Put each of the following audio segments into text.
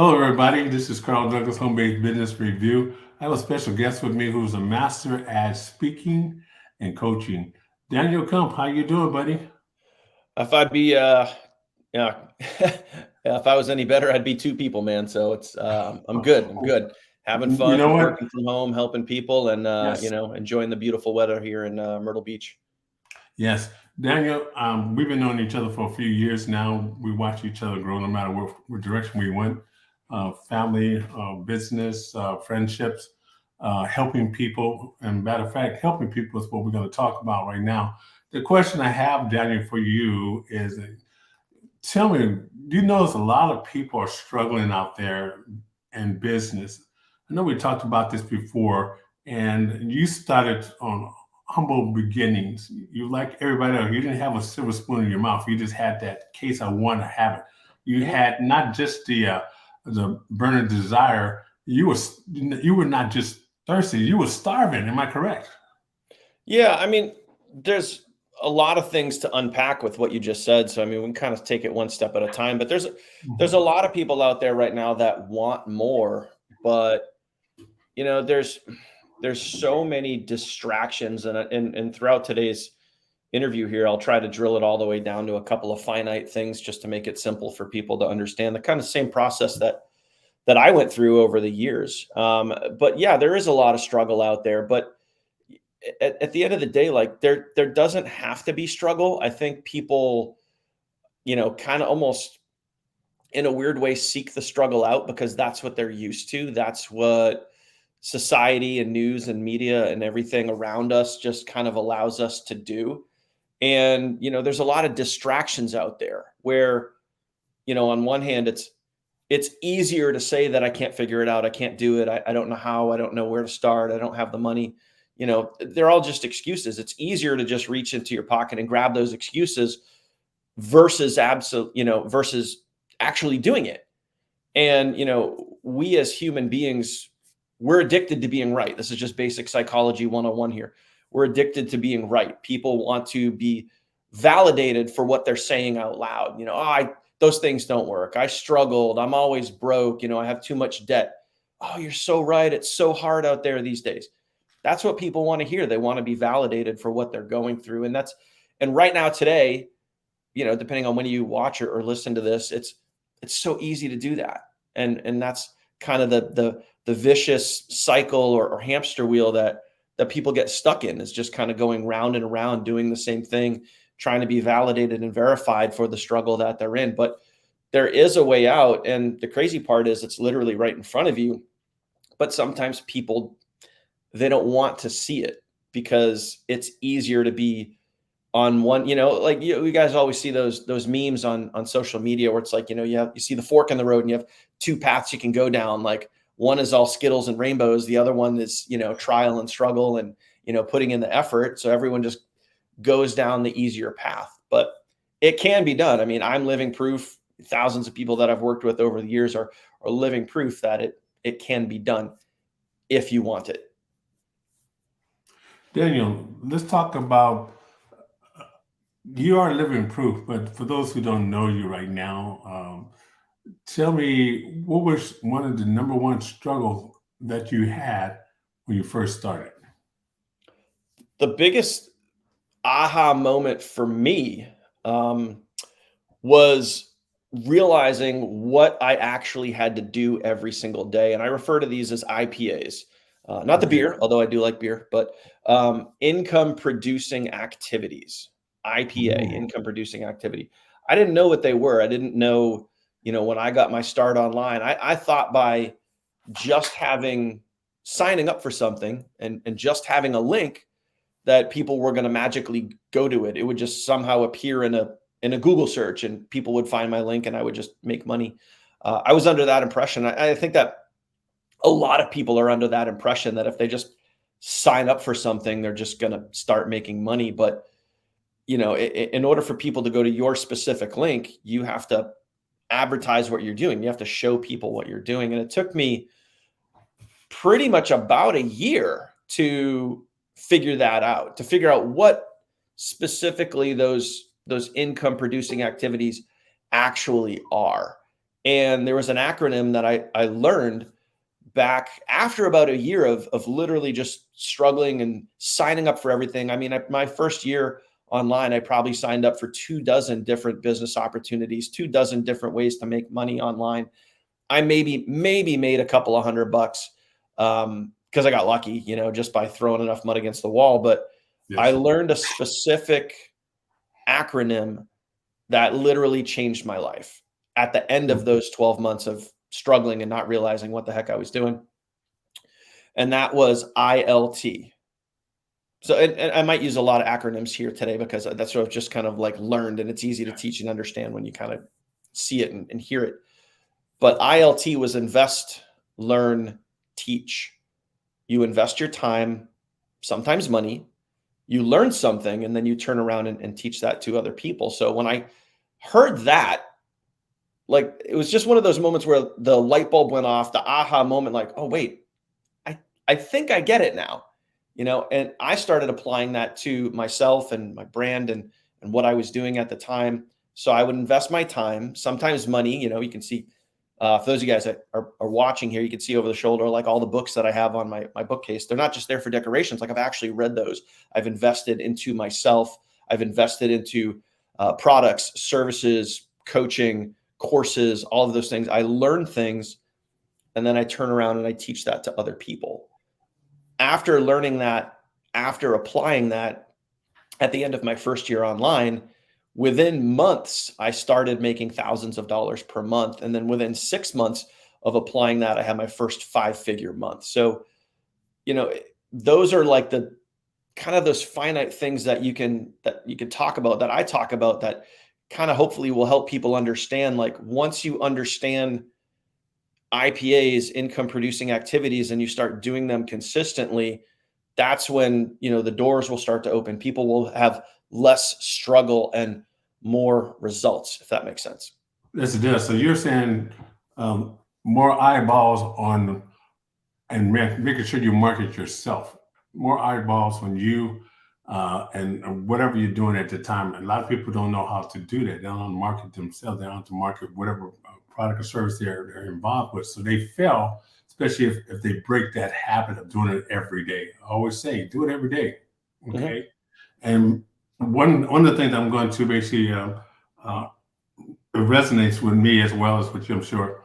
Hello, everybody. This is Carl Douglas, Home Based Business Review. I have a special guest with me who's a master at speaking and coaching. Daniel Kump, how you doing, buddy? If I'd be, yeah, if I was any better, I'd be two people, man. So I'm good. I'm good. Having You fun, know what? working from home, helping people, and Yes, enjoying the beautiful weather here in Myrtle Beach. yes. Daniel, we've been knowing each other for a few years now. We watch each other grow no matter what direction we went. Family, business, friendships, helping people. And matter of fact, helping people is what we're going to talk about right now. The question I have, Daniel, for you is tell me, do you notice a lot of people are struggling out there in business? I know we talked about this before, and you started on humble beginnings. You like everybody else. You didn't have a silver spoon in your mouth. You just had that case. I want to have it. You Mhm. had not just the burning desire. You were not just thirsty. You were starving. Am I correct? Yeah, I mean, there's a lot of things to unpack with what you just said. So I mean, we can kind of take it one step at a time. But there's a Mhm. lot of people out there right now that want more, but there's so many distractions, and throughout today's interview here, I'll try to drill it all the way down to a couple of finite things just to make it simple for people to understand the kind of same process that I went through over the years. But yeah, there is a lot of struggle out there. But at the end of the day, like there doesn't have to be struggle. I think people, kind of almost in a weird way seek the struggle out because that's what they're used to. That's what society and news and media and everything around us just kind of allows us to do. And there's a lot of distractions out there where, on one hand, it's easier to say that I can't figure it out, I can't do it, I don't know how, I don't know where to start, I don't have the money. They're all just excuses. It's easier to just reach into your pocket and grab those excuses versus actually doing it. And we as human beings, we're addicted to being right. This is just basic psychology 101 here. We're addicted to being right. People want to be validated for what they're saying out loud. Those things don't work. I struggled. I'm always broke. I have too much debt. Oh, you're so right. It's so hard out there these days. That's what people want to hear. They want to be validated for what they're going through. And right now today, depending on when you watch or listen to this, it's so easy to do that. And that's kind of the vicious cycle or hamster wheel that people get stuck in, is just kind of going round and around doing the same thing, trying to be validated and verified for the struggle that they're in. But there is a way out. And the crazy part is it's literally right in front of you. But sometimes people, they don't want to see it because it's easier to be on one, like you guys always see those memes on social media where it's like, you see the fork in the road and you have two paths you can go down. Like one is all Skittles and rainbows, the other one is trial and struggle and putting in the effort. So everyone just goes down the easier path, but it can be done. I mean, I'm living proof. Thousands of people that I've worked with over the years are living proof that it can be done if you want it. Daniel, let's talk about you are living proof, but for those who don't know you right now, tell me what was one of the number one struggles that you had when you first started? The biggest aha moment for me um, was realizing what I actually had to do every single day. And I refer to these as IPAs, not the Okay. beer, although I do like beer, but income producing activities. IPA, Ooh. income producing activity. I didn't know what they were. I didn't know, when I got my start online, I thought by just signing up for something and just having a link that people were going to magically go to it. It would just somehow appear in a Google search, and people would find my link, and I would just make money. I was under that impression. I think that a lot of people are under that impression that if they just sign up for something, they're just going to start making money. But in order for people to go to your specific link, you have to advertise what you're doing. You have to show people what you're doing, and it took me pretty much about a year to figure out what specifically those income producing activities actually are. And there was an acronym that I learned back after about a year of literally just struggling and signing up for everything. I mean, my first year online, I probably signed up for 24 different business opportunities, 24 different ways to make money online. I maybe made a couple of $100 because I got lucky, just by throwing enough money against the wall. But I Yes. learned a specific acronym that literally changed my life at the end of those 12 months of struggling and not realizing what the heck I was doing. And that was ILT. So, and I might use a lot of acronyms here today because that's what I've just kind of like learned, and it's easy to teach and understand when you kind of see it and hear it. But ILT was invest, learn, teach. You invest your time, sometimes money, you learn something, and then you turn around and teach that to other people. So when I heard that, like, it was just one of those moments where the light bulb went off, the aha moment, like, oh, wait, I think I get it now, and I started applying that to myself and my brand and what I was doing at the time. So I would invest my time, sometimes money. You can see, for those of you guys that are watching here, you can see over the shoulder, like all the books that I have on my bookcase. They're not just there for decorations. Like, I've actually read those. I've invested into myself. I've invested into products, services, coaching, courses, all of those things. I learn things, and then I turn around and I teach that to other people. After learning that, after applying that at the end of my first year online, within months, I started making thousands of dollars per month. And then within 6 months of applying that, I had my first 5-figure month. So, those are like the kind of those finite things that you can talk about, that I talk about, that kind of hopefully will help people understand. Like, once you understand IPAs, income producing activities, and you start doing them consistently, that's when, the doors will start to open. People will have less struggle and more results, if that makes sense. Yes, it does. So you're saying more eyeballs on and making sure you market yourself, more eyeballs on you and whatever you're doing at the time. A lot of people don't know how to do that. They don't market themselves. They don't have to market whatever product or service they're involved with. So they fail, especially if they break that habit of doing it every day. I always say, do it every day. Mhm. Okay. And one of the things I'm going to basically it resonates with me as well as with you, I'm sure.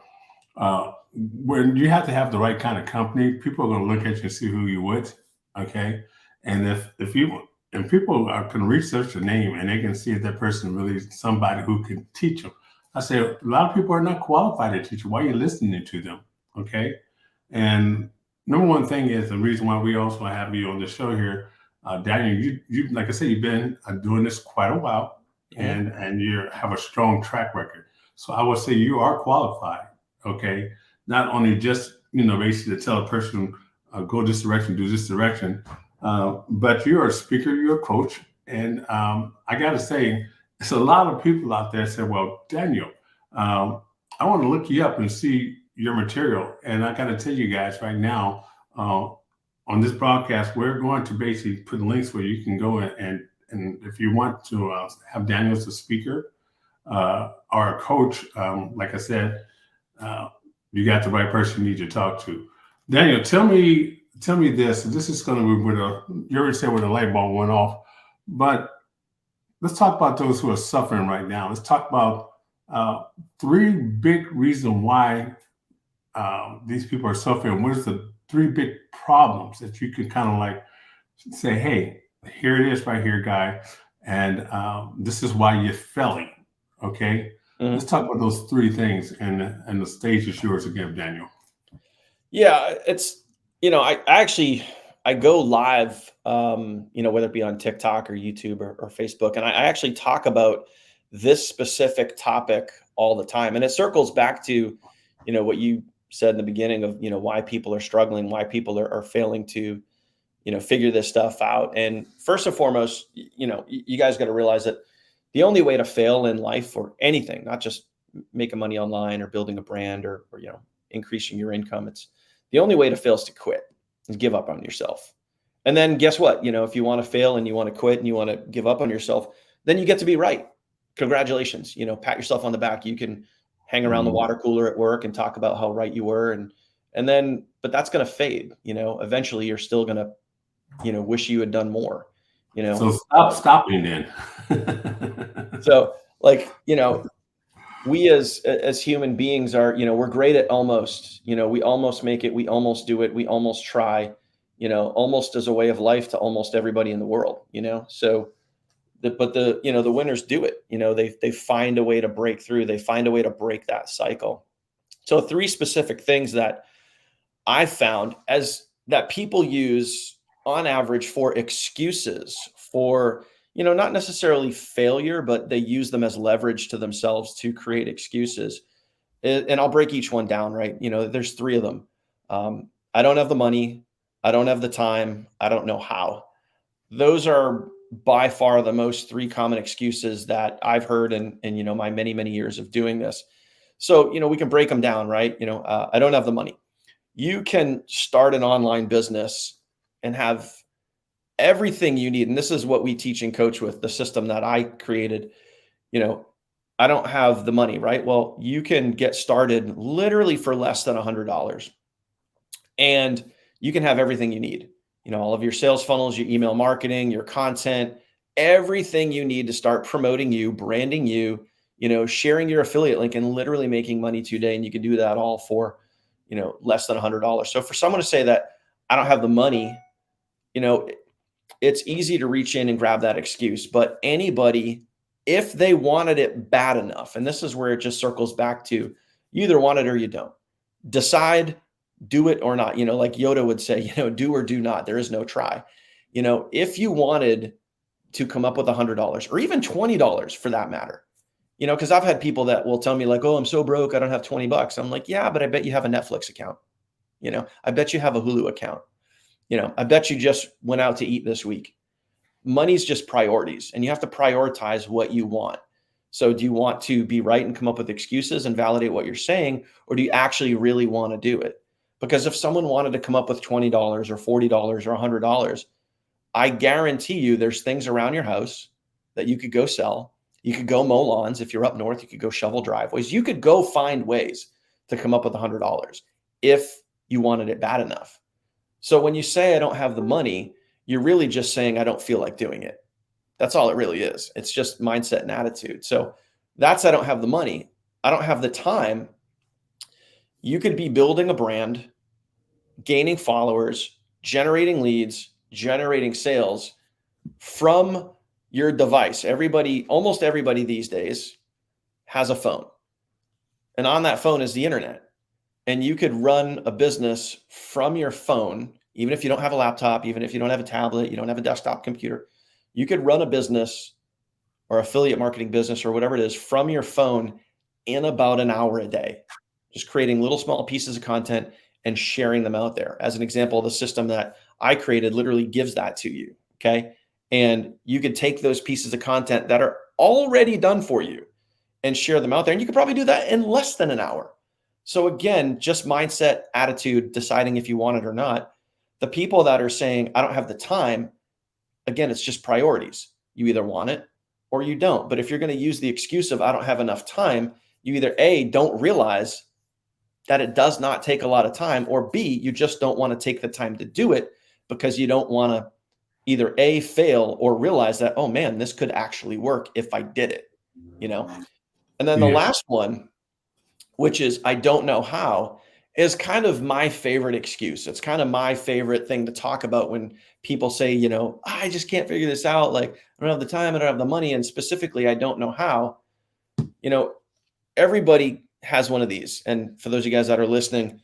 When you have to have the right kind of company, people are going to look at you and see who you're with. Okay. And if you and people can research the name and they can see if that person really is somebody who can teach them. I say a lot of people are not qualified to teach you. Why are you listening to them? Okay. And number one thing is the reason why we also have you on the show here, Daniel. You like I said, you've been doing this quite a while, Mhm. and you have a strong track record. So I would say you are qualified. Okay, not only just basically to tell a person go this direction, do this direction, but you're a speaker, you're a coach, and I got to say, it's a lot of people out there say, "Well, Daniel, um, I want to look you up and see your material." And I got to tell you guys right now, on this broadcast, we're going to basically put links where you can go and if you want to have Daniel as a speaker or a coach, like I said, uh, you got the right person you need to talk to. Daniel, tell me this. This is going to be with you already said where the light bulb went off, but let's talk about those who are suffering right now. Let's talk about uh, three big reasons why these people are suffering. What is the three big problems that you can kind of like say, hey, here it is right here, guy, and this is why you're failing. Okay, let's Mhm. talk about those three things, and the stage is yours again, Daniel. Yeah, it's, I actually, I go live, whether it be on TikTok or YouTube or Facebook, and I actually talk about this specific topic all the time. And it circles back to, what you said in the beginning of, why people are struggling, why people are failing to, figure this stuff out. And first and foremost, you guys got to realize that the only way to fail in life or anything, not just making money online or building a brand or increasing your income, it's the only way to fail is to quit, is give up on yourself. And then guess what? If you want to fail and you want to quit and you want to give up on yourself, then you get to be right. Congratulations. Pat yourself on the back. You can hang around the water cooler at work and talk about how right you were. And then, but that's going to fade, eventually you're still going to, wish you had done more, So stop stopping then. so like, we as human beings are, we're great at almost, we almost make it, we almost do it, we almost try, almost as a way of life to almost everybody in the world, so the winners do it, they find a way to break through, they find a way to break that cycle. So 3 specific things that I found as that people use on average for excuses for, not necessarily failure, but they use them as leverage to themselves to create excuses. And I'll break each one down, right? There's 3 of them. I don't have the money. I don't have the time. I don't know how. Those are by far the most 3 common excuses that I've heard in my many, many years of doing this. So, we can break them down, right? I don't have the money. You can start an online business and have everything you need. And this is what we teach and coach with the system that I created. I don't have the money, right? Well, you can get started literally for less than $100 and you can have everything you need. All of your sales funnels, your email marketing, your content, everything you need to start promoting you, branding you, sharing your affiliate link and literally making money today. And you can do that all for, less than $100. So for someone to say that I don't have the money, it's easy to reach in and grab that excuse, but anybody, if they wanted it bad enough, and this is where it just circles back to you either want it or you don't. Decide, do it or not. Like Yoda would say, do or do not. There is no try. If you wanted to come up with $100 or even $20 for that matter, because I've had people that will tell me like, oh, I'm so broke, I don't have $20. I'm like, yeah, but I bet you have a Netflix account. I bet you have a Hulu account. I bet you just went out to eat this week. Money's just priorities, and you have to prioritize what you want. So do you want to be right and come up with excuses and validate what you're saying, or do you actually really want to do it? Because if someone wanted to come up with $20 or $40 or $100, I guarantee you there's things around your house that you could go sell. You could go mow lawns. If you're up north, you could go shovel driveways. You could go find ways to come up with $100 if you wanted it bad enough. So when you say I don't have the money, you're really just saying I don't feel like doing it. That's all it really is. It's just mindset and attitude. So that's I don't have the money. I don't have the time. You could be building a brand, gaining followers, generating leads, generating sales from your device. Almost everybody these days has a phone. And on that phone is the internet. And you could run a business from your phone, even if you don't have a laptop, even if you don't have a tablet, you don't have a desktop computer. You could run a business or affiliate marketing business or whatever it is from your phone in about an hour a day, just creating little small pieces of content and sharing them out there. As an example, the system that I created literally gives that to you, okay? And you could take those pieces of content that are already done for you and share them out there. And you could probably do that in less than an hour. So again, just mindset, attitude, deciding if you want it or not. The people that are saying, I don't have the time, again, it's just priorities. You either want it or you don't. But if you're going to use the excuse of I don't have enough time, you either A, don't realize that it does not take a lot of time, or B, you just don't want to take the time to do it because you don't want to either A, fail or realize that, oh man, this could actually work if I did it, And then the last one, which is I don't know how, is kind of my favorite excuse. It's kind of my favorite thing to talk about when people say, I just can't figure this out. Like, I don't have the time, I don't have the money. And specifically, I don't know how. Everybody has one of these. And for those of you guys that are listening,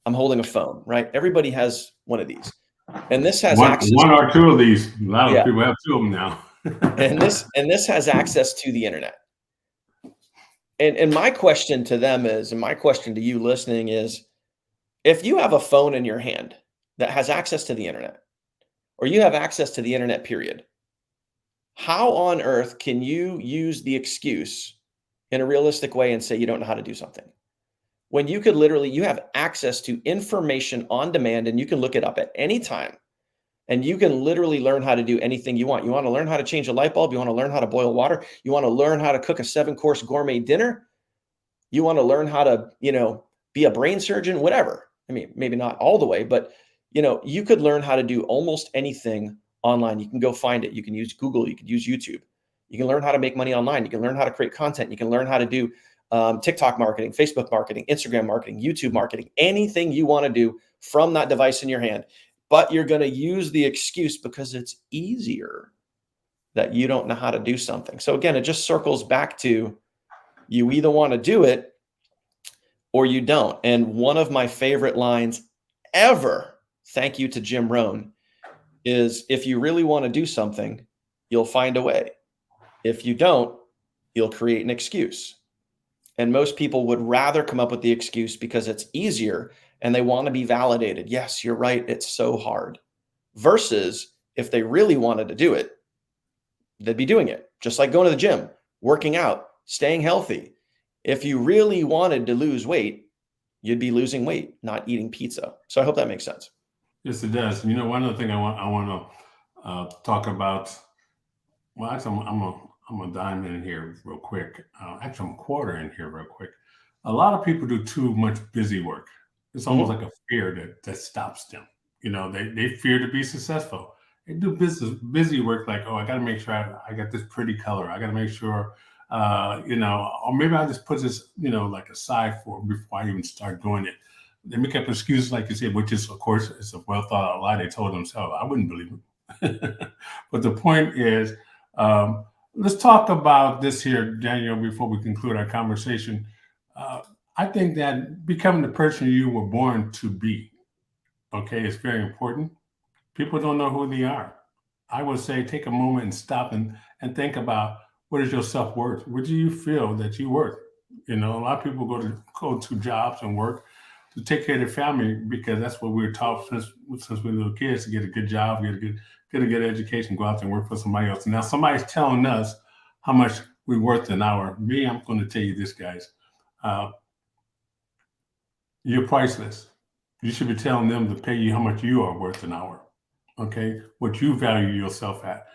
I'm holding a phone, right? Everybody has one of these. And this has access. One or two of these. A lot of people have 2 of them now. and this has access to the internet. And my question to them is, and my question to you listening is, if you have a phone in your hand that has access to the internet, or you have access to the internet, period, how on earth can you use the excuse in a realistic way and say you don't know how to do something? When you could literally, you have access to information on demand and you can look it up at any time. And you can literally learn how to do anything you want. You want to learn how to change a light bulb? You want to learn how to boil water? You want to learn how to cook a 7-course gourmet dinner? You want to learn how to, be a brain surgeon, whatever. I mean, maybe not all the way, but you could learn how to do almost anything online. You can go find it. You can use Google. You can use YouTube. You can learn how to make money online. You can learn how to create content. You can learn how to do TikTok marketing, Facebook marketing, Instagram marketing, YouTube marketing, anything you want to do from that device in your hand. But you're going to use the excuse because it's easier that you don't know how to do something. So again, it just circles back to you either want to do it or you don't. And one of my favorite lines ever, thank you to Jim Rohn, is if you really want to do something, you'll find a way. If you don't, you'll create an excuse. And most people would rather come up with the excuse because it's easier and they want to be validated. Yes, you're right. It's so hard. Versus if they really wanted to do it, they'd be doing it. Just like going to the gym, working out, staying healthy. If you really wanted to lose weight, you'd be losing weight, not eating pizza. So I hope that makes sense. Yes, it does. One other thing I want to talk about. Well, actually, I'm a dime in here real quick. Actually, I'm a quarter in here real quick. A lot of people do too much busy work. It's almost Mhm. like a fear that stops them. They fear to be successful. They do busy work like, oh, I got to make sure I got this pretty color. I got to make sure, or maybe I just put this, like aside for before I even start doing it. They make up excuses, like you said, which is, of course, it's a well thought out lie they told themselves. I wouldn't believe it. But the point is, um, let's talk about this here, Daniel, before we conclude our conversation. Uh, I think that becoming the person you were born to be, okay, is very important. People don't know who they are. I would say take a moment and stop and think about what is your self worth? What do you feel that you worth? A lot of people go to jobs and work to take care of their family because that's what we were taught since we were little kids to get a good job, get a good education, go out there and work for somebody else. Now somebody's telling us how much we're worth an hour. Me, I'm going to tell you this, guys. Uh, you're priceless. You should be telling them to pay you how much you are worth an hour. Okay, what you value yourself at.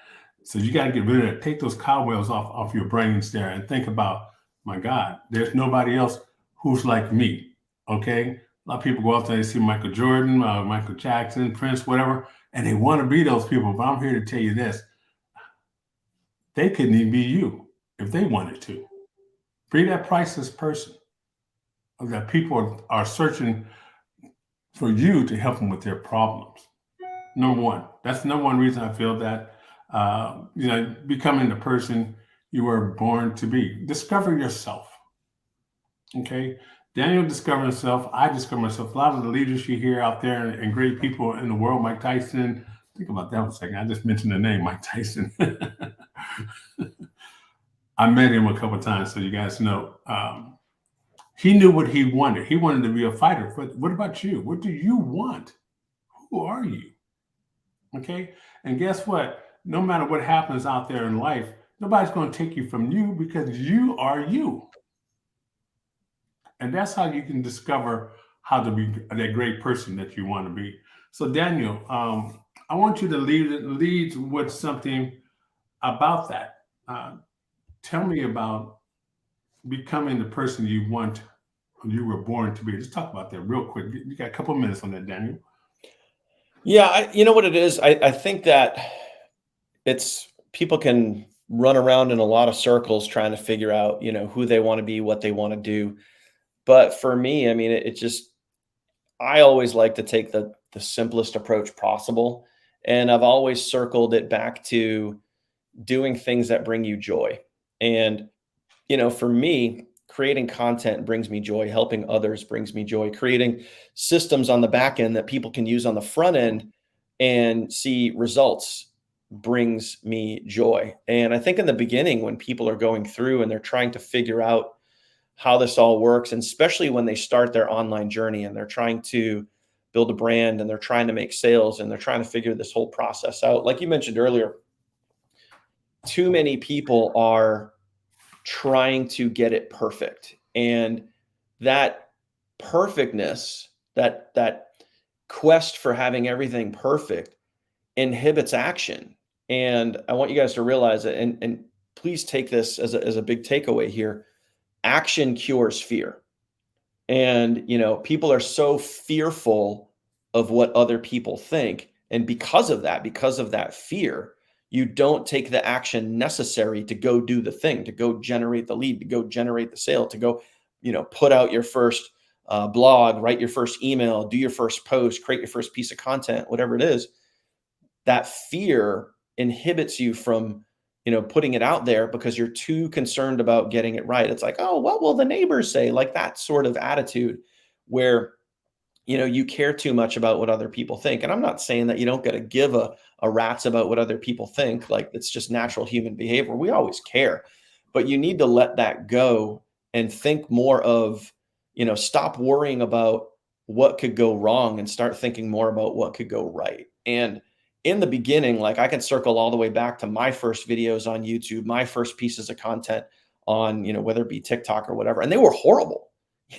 So you got to get rid of that. Take those cobwebs off your brains there and think about, my God, there's nobody else who's like me. Okay, a lot of people go out there and see Michael Jordan, Michael Jackson, Prince, whatever, and they want to be those people. But I'm here to tell you this: they couldn't even be you if they wanted to. Be that priceless person that people are searching for you to help them with their problems. Number one. That's the number one reason I feel that becoming the person you were born to be. Discover yourself. Okay. Daniel discovered himself. I discovered myself. A lot of the leaders you hear out there and great people in the world, Mike Tyson. Think about that for a second. I just mentioned the name Mike Tyson. I met him a couple of times, so you guys know. He knew what he wanted. He wanted to be a fighter. But what about you? What do you want? Who are you? Okay. And guess what? No matter what happens out there in life, nobody's going to take you from you because you are you. And that's how you can discover how to be that great person that you want to be. So, Daniel, I want you to lead with something about that. Tell me about becoming the person you were born to be. Let's talk about that real quick. You got a couple of minutes on that, Daniel. Yeah, you know what it is? I think that it's people can run around in a lot of circles trying to figure out, who they want to be, what they want to do. But for me, I mean, it just I always like to take the simplest approach possible. And I've always circled it back to doing things that bring you joy. And, for me, creating content brings me joy, helping others brings me joy, creating systems on the back end that people can use on the front end and see results brings me joy. And I think in the beginning, when people are going through and they're trying to figure out how this all works, and especially when they start their online journey and they're trying to build a brand and they're trying to make sales and they're trying to figure this whole process out. Like you mentioned earlier, too many people are trying to get it perfect. And that perfectness, that quest for having everything perfect inhibits action. And I want you guys to realize it and please take this as a big takeaway here. Action cures fear. And, people are so fearful of what other people think. And because of that fear, you don't take the action necessary to go do the thing, to go generate the lead, to go generate the sale, to go, put out your first blog, write your first email, do your first post, create your first piece of content, whatever it is. That fear inhibits you from, putting it out there because you're too concerned about getting it right. It's like, oh, what will the neighbors say? Like that sort of attitude where, you care too much about what other people think. And I'm not saying that you don't got to give a rat's about what other people think. Like it's just natural human behavior. We always care, but you need to let that go and think more of, stop worrying about what could go wrong and start thinking more about what could go right. And in the beginning, like I can circle all the way back to my first videos on YouTube, my first pieces of content on, whether it be TikTok or whatever, and they were horrible.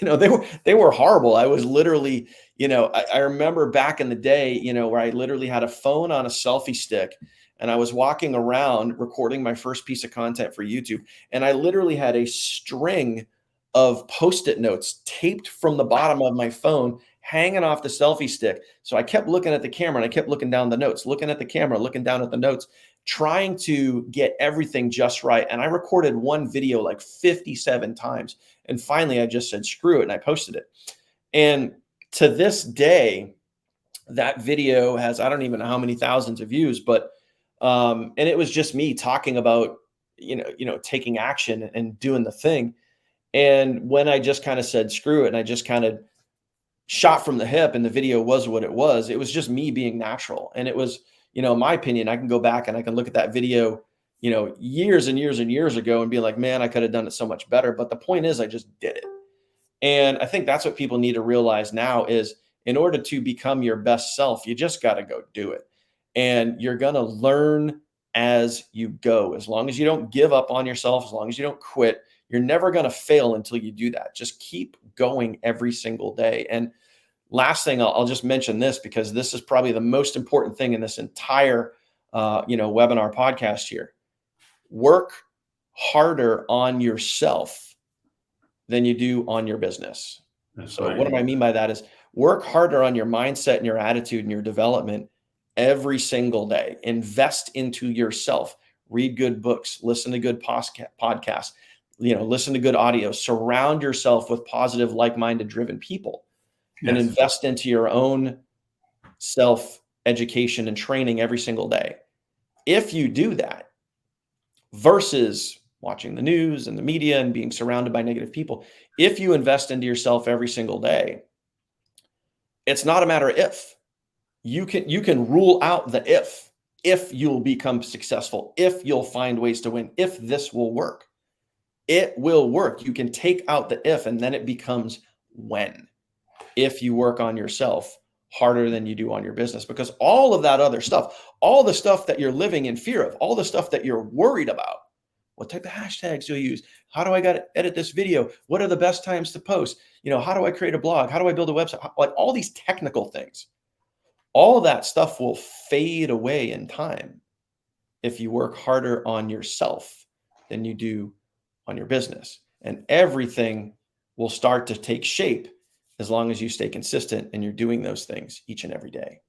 They were horrible. I was literally, I remember back in the day, where I literally had a phone on a selfie stick and I was walking around recording my first piece of content for YouTube. And I literally had a string of Post-it notes taped from the bottom of my phone hanging off the selfie stick. So I kept looking at the camera and I kept looking down the notes, looking at the camera, looking down at the notes, trying to get everything just right. And I recorded one video like 57 times. And finally, I just said, screw it. And I posted it. And to this day, that video has, I don't even know how many thousands of views, but, and it was just me talking about, taking action and doing the thing. And when I just kind of said, screw it, and I just kind of shot from the hip and the video was what it was just me being natural. And it was, in my opinion, I can go back and I can look at that video, years and years and years ago and be like, man, I could have done it so much better. But the point is I just did it. And I think that's what people need to realize now is in order to become your best self, you just got to go do it. And you're going to learn as you go. As long as you don't give up on yourself, as long as you don't quit, you're never going to fail until you do that. Just keep going every single day. And last thing, I'll just mention this because this is probably the most important thing in this entire, webinar podcast here. Work harder on yourself than you do on your business. That's So right. what do I mean by that is work harder on your mindset and your attitude and your development every single day. Invest into yourself. Read good books, listen to good podcasts, listen to good audio, surround yourself with positive, like-minded, driven people, and Yes. invest into your own self-education and training every single day. If you do that versus watching the news and the media and being surrounded by negative people, if you invest into yourself every single day, it's not a matter of if. You can rule out the if you'll become successful, if you'll find ways to win, if this will work. It will work. You can take out the if and then it becomes when. If you work on yourself harder than you do on your business, because all of that other stuff, all the stuff that you're living in fear of, all the stuff that you're worried about, what type of hashtags do I use? How do I got to edit this video? What are the best times to post? How do I create a blog? How do I build a website? Like all these technical things, all of that stuff will fade away in time if you work harder on yourself than you do on your business. And everything will start to take shape as long as you stay consistent and you're doing those things each and every day.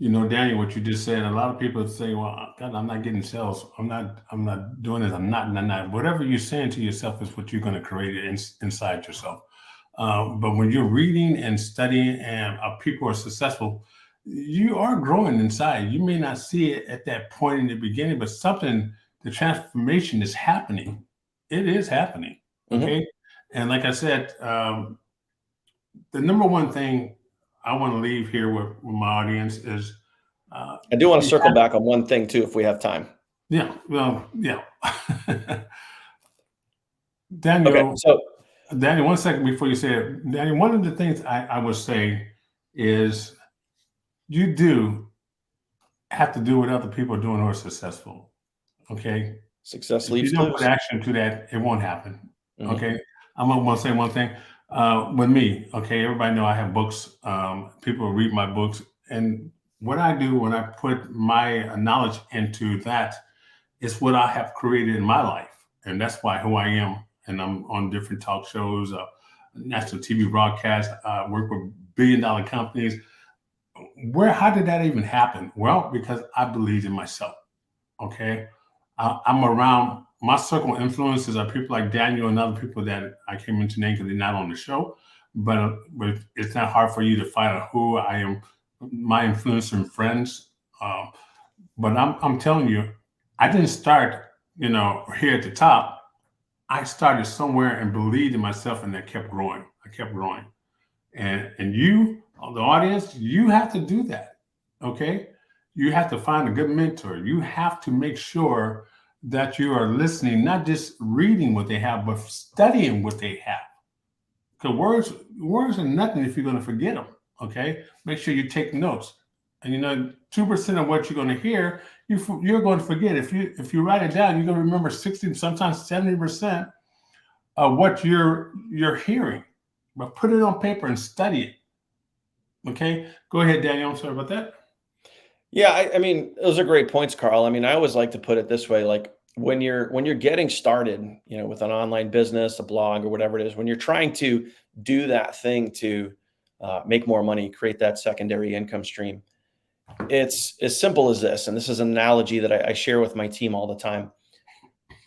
Daniel, what you just said, a lot of people say, well, God, I'm not getting sales. I'm not doing this. I'm not. Whatever you're saying to yourself is what you're going to create inside yourself. But when you're reading and studying and people are successful, you are growing inside. You may not see it at that point in the beginning, but the transformation is happening. It is happening. Okay. And like I said, the number one thing I want to leave here with my audience is I do want to circle back on one thing too, if we have time. Yeah. Well, yeah. Daniel, okay, so Daniel, 1 second before you say it. Daniel, one of the things I would say is you do have to do what other people are doing who are successful. Okay. Success If leaves you don't clues. put action to that, it won't happen. Okay. I'm going to say one thing with me. Okay. Everybody know I have books. People read my books. And what I do when I put my knowledge into that is what I have created in my life. And that's why who I am and I'm on different talk shows, national TV broadcasts, work with billion-dollar companies. How did that even happen? Well, because I believed in myself. Okay. I'm around, my circle of influences are people like Daniel and other people that I came into name because they're not on the show. But it's not hard for you to find out who I am, my influence and friends. Um, but I'm telling you, I didn't start, here at the top. I started somewhere and believed in myself, and I kept growing. I kept growing. And you, the audience, you have to do that. Okay. You have to find a good mentor. You have to make sure that you are listening, not just reading what they have, but studying what they have. Because words are nothing if you're going to forget them. Okay. Make sure you take notes. And 2% of what you're going to hear, you're going to forget. If you write it down, you're going to remember 60, sometimes 70% of what you're hearing. But put it on paper and study it. Okay. Go ahead, Daniel. I'm sorry about that. Yeah, I mean, those are great points, Carl. I mean, I always like to put it this way, like when you're getting started, with an online business, a blog, or whatever it is, when you're trying to do that thing to make more money, create that secondary income stream, it's as simple as this. And this is an analogy that I share with my team all the time.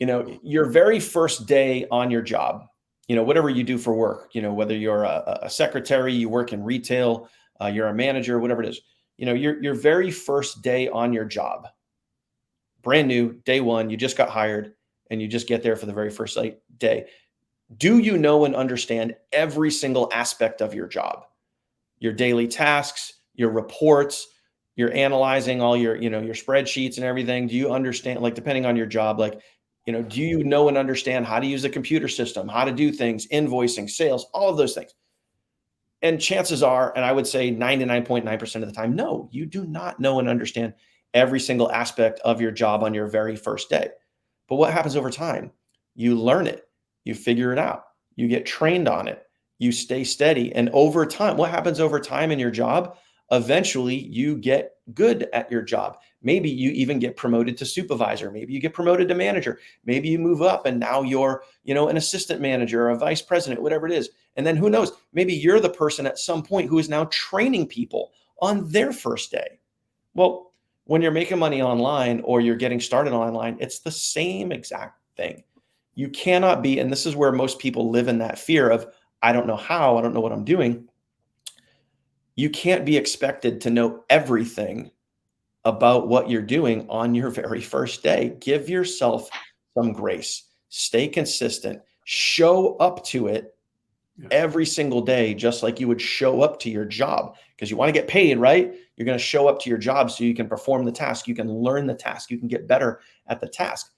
Your very first day on your job, whatever you do for work, whether you're a secretary, you work in retail, you're a manager, whatever it is, your very first day on your job, brand new, day one, you just got hired and you just get there for the very first day. Do you know and understand every single aspect of your job, your daily tasks, your reports, you're analyzing all your spreadsheets and everything? Do you understand, like, depending on your job, like, do you know and understand how to use a computer system, how to do things, invoicing, sales, all of those things? And chances are, and I would say 99.9% of the time, no, you do not know and understand every single aspect of your job on your very first day. But what happens over time? You learn it, you figure it out, you get trained on it, you stay steady. And over time, what happens over time in your job? Eventually, you get good at your job. Maybe you even get promoted to supervisor. Maybe you get promoted to manager. Maybe you move up and now you're, an assistant manager or a vice president, whatever it is. And then who knows, maybe you're the person at some point who is now training people on their first day. Well, when you're making money online or you're getting started online, it's the same exact thing. You cannot be, and this is where most people live in that fear of, I don't know how, I don't know what I'm doing. You can't be expected to know everything about what you're doing on your very first day. Give yourself some grace, stay consistent, show up to it every single day, just like you would show up to your job, because you want to get paid, right? You're going to show up to your job so you can perform the task, you can learn the task, you can get better at the task.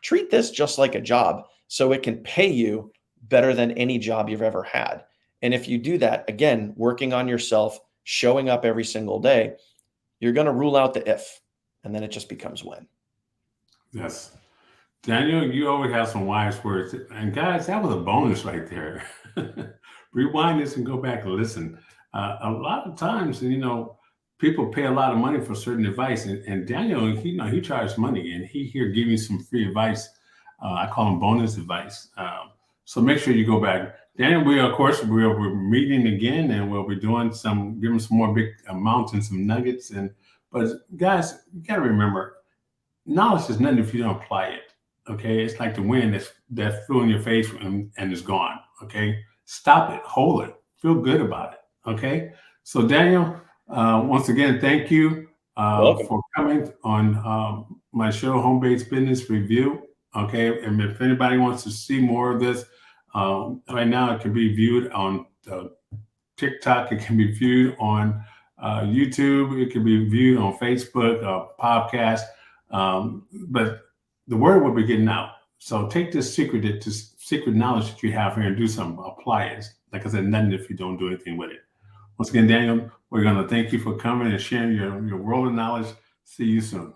Treat this just like a job so it can pay you better than any job you've ever had. And if you do that, again, working on yourself, showing up every single day, you're going to rule out the if, and then it just becomes when. Yes. Daniel, you always have some wise words. And guys, that was a bonus right there. Rewind this and go back and listen. A lot of times, people pay a lot of money for certain advice. And Daniel, he charges money, and he here giving some free advice. I call them bonus advice. So make sure you go back. Daniel, we're meeting again, and we'll be giving some more big amounts and some nuggets. But guys, you got to remember, knowledge is nothing if you don't apply it. Okay, it's like the wind that flew in your face and is gone. Okay, stop it, hold it, feel good about it. Okay, so Daniel, once again, thank you for coming on my show, Home Based Business Review. Okay, and if anybody wants to see more of this, right now it can be viewed on TikTok, it can be viewed on YouTube, it can be viewed on Facebook, podcast, but the word will be getting out. So take this secret knowledge that you have here and do something, apply it. Like I said, nothing if you don't do anything with it. Once again, Daniel, we're going to thank you for coming and sharing your world of knowledge. See you soon.